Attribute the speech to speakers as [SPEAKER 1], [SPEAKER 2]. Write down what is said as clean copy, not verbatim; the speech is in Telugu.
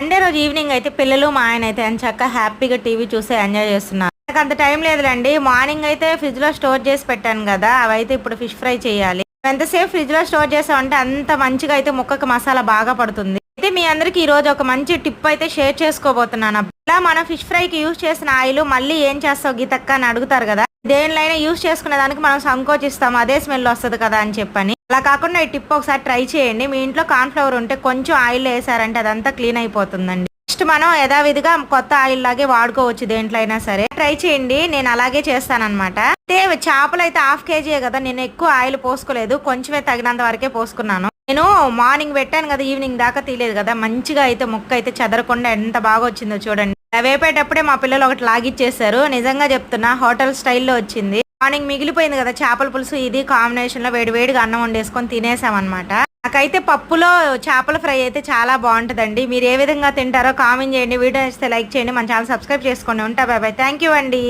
[SPEAKER 1] సండే రోజు ఈవినింగ్ అయితే పిల్లలు మా ఆయన అయితే ఎంచక్కా హ్యాపీగా టీవీ చూసి ఎంజాయ్ చేస్తున్నారు. నాకు అంత టైం లేదులేండి. మార్నింగ్ అయితే ఫ్రిడ్జ్‌లో స్టోర్ చేసి పెట్టాను గదా! అవైతే ఇప్పుడు ఫిష్ ఫ్రై చేయాలి. ఎంతసేపు ఫ్రిడ్జ్‌లో స్టోర్ చేసామంటే అంత మంచిగా అయితే ముక్కకి మసాలా బాగా పడుతుంది. అయితే మీ అందరికి ఈరోజు ఒక మంచి టిప్ అయితే షేర్ చేసుకోబోతున్నాను. ఇలా మనం ఫిష్ ఫ్రైకి యూజ్ చేసిన ఆయిల్ మళ్ళీ ఏం చేస్తావు గీతక్క అని అడుగుతారు కదా. దేనిలైనా యూజ్ చేసుకునే దానికి మనం సంకోచిస్తాం, అదే స్మెల్ వస్తుంది కదా అని చెప్పని. అలా కాకుండా ఈ టిప్ ఒకసారి ట్రై చేయండి. మీ ఇంట్లో కార్న్ ఫ్లవర్ ఉంటే కొంచెం ఆయిల్ వేసారంటే అదంతా క్లీన్ అయిపోతుందండి. నెక్స్ట్ మనం యథావిధిగా కొత్త ఆయిల్ లాగే వాడుకోవచ్చు దేంట్లో అయినా సరే. ట్రై చేయండి, నేను అలాగే చేస్తానన్నమాట. అయితే చేపలు అయితే హాఫ్ కేజీ కదా, నేను ఎక్కువ ఆయిల్ పోసుకోలేదు, కొంచెమే తగినంత వరకే పోసుకున్నాను. నేను మార్నింగ్ పెట్టాను కదా, ఈవినింగ్ దాకా తీయలేదు కదా, మంచిగా అయితే ముక్క అయితే చెదరకుండా ఎంత బాగా వచ్చిందో చూడండి. వేపేటప్పుడే మా పిల్లలు ఒకటి లాగిచ్చేసారు. నిజంగా చెప్తున్నా, హోటల్ స్టైల్లో వచ్చింది. మార్నింగ్ మిగిలిపోయింది కదా చేపల పులుసు, ఇది కాంబినేషన్ లో వేడివేడిగా అన్నం వండేసుకొని తినేసామన్నమాట. నాకైతే పప్పులో చేపల ఫ్రై అయితే చాలా బాగుంటుందండి. మీరు ఏ విధంగా తింటారో కామెంట్ చేయండి. వీడియో నచ్చితే లైక్ చేయండి, మన ఛానల్ సబ్స్క్రైబ్ చేసుకోండి. ఉంటా, బాయ్ బాయ్. థ్యాంక్ యూ అండి.